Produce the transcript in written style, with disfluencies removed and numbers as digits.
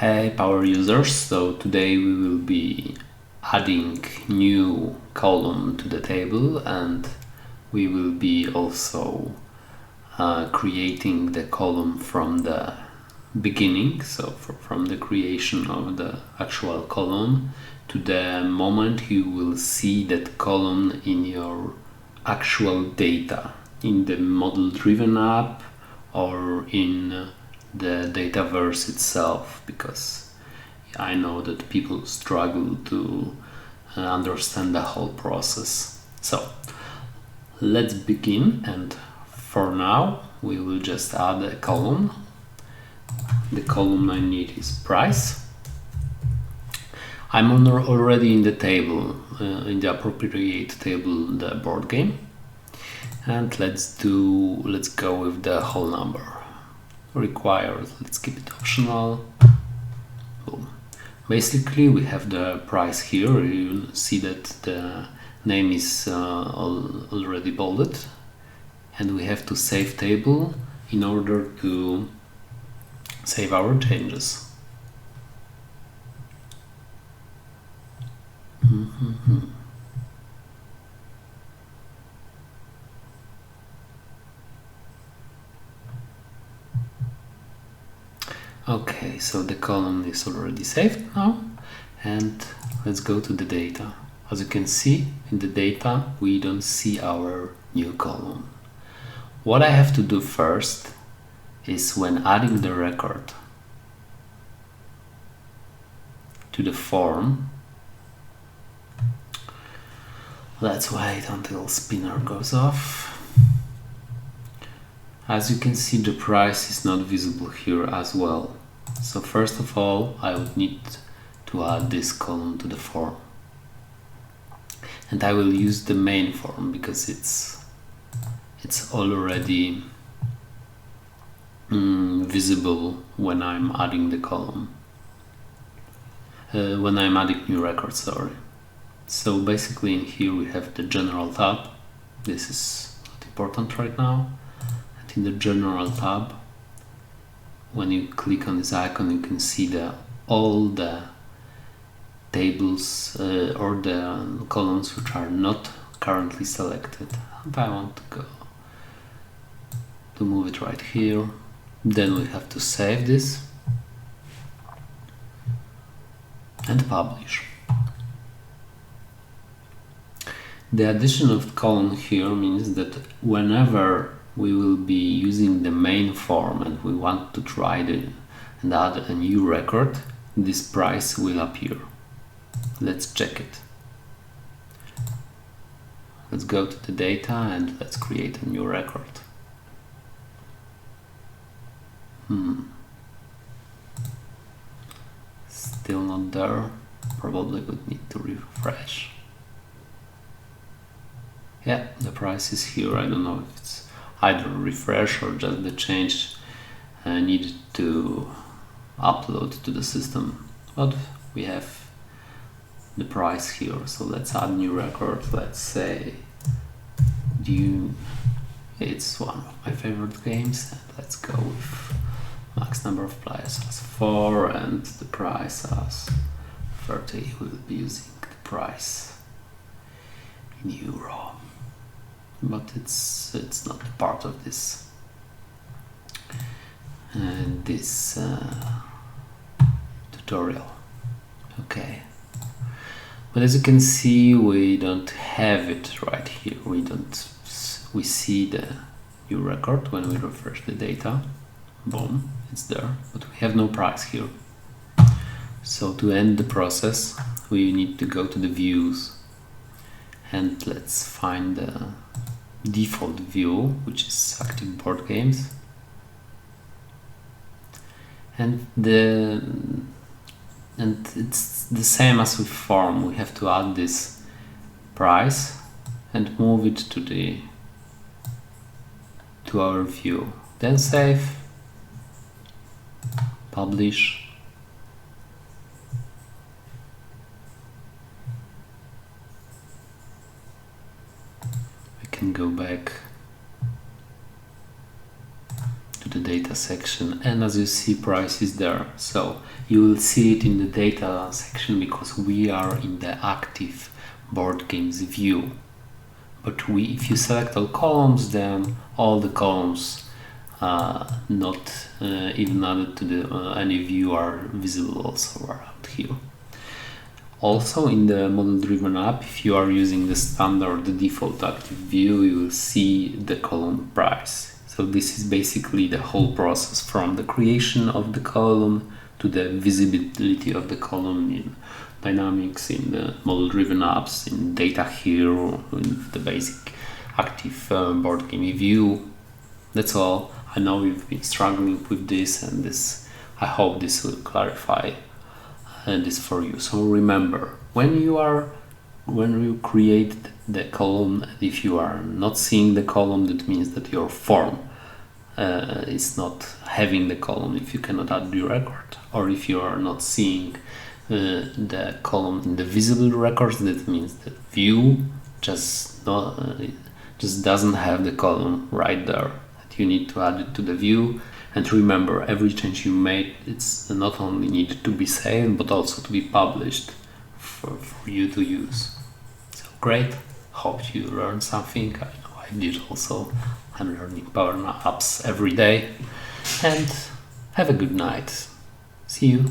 Hey power users, so today we will be adding new column to the table, and we will be also creating the column from the beginning, so from the creation of the actual column to the moment you will see that column in your actual data in the model driven app or in the Dataverse itself, because I know that people struggle to understand the whole process. So let's begin, and for now we will just add a column. The column I need is price. I'm already in the table, in the appropriate table, the board game, and let's go with the whole number. Required, let's keep it optional. Boom. Basically we have the price here. You see that the name is already bolded, and we have to save table in order to save our changes. Okay, so the column is already saved now, and let's go to the data. As you can see, in the data we don't see our new column. What I have to do first is, when adding the record to the form, let's wait until spinner goes off. As you can see, the price is not visible here as well. So first of all, I would need to add this column to the form. And I will use the main form because it's already visible when I'm adding the column. When I'm adding new records, sorry. So basically in here we have the general tab. This is not important right now. And in the general tab, when you click on this icon, you can see all the tables or the columns which are not currently selected. And I want to move it right here. Then we have to save this and publish. The addition of column here means that whenever we will be using the main form and we want to try and add a new record, this price will appear. Let's check it. Let's go to the data and let's create a new record. Still not there. Probably would need to refresh. Yeah, the price is here. I don't know if it's either refresh or just the change needed to upload to the system, but we have the price here. So let's add new record. Let's say it's one of my favorite games, and let's go with max number of players as 4 and the price as 30. We will be using the price in euro, but it's not part of this tutorial. Okay, but as you can see, we don't have it right here. We see the new record when we refresh the data. Boom, it's there, but we have no price here. So to end the process, we need to go to the views, and let's find the default view, which is active board games. And it's the same as with form. We have to add this price and move it to our view. Then save, publish. We can go back to the data section, and as you see, price is there. So you will see it in the data section because we are in the active board games view. But if you select all columns, then all the columns not even added to the any view are visible also around here. Also in the model-driven app, if you are using the standard, the default active view, you will see the column price. So this is basically the whole process from the creation of the column to the visibility of the column in Dynamics, in the model-driven apps, in Data here, in the basic active board game view. That's all. I know you've been struggling with this, and I hope this will clarify this for you. So remember, when you create the column, if you are not seeing the column, that means that your form is not having the column if you cannot add the record, or if you are not seeing the column in the visible records, that means the view just doesn't have the column right there. That you need to add it to the view. And remember, every change you make, it's not only needed to be saved, but also to be published for you to use. So great, hope you learned something. I know I did also. I'm learning Power Apps every day. And have a good night. See you.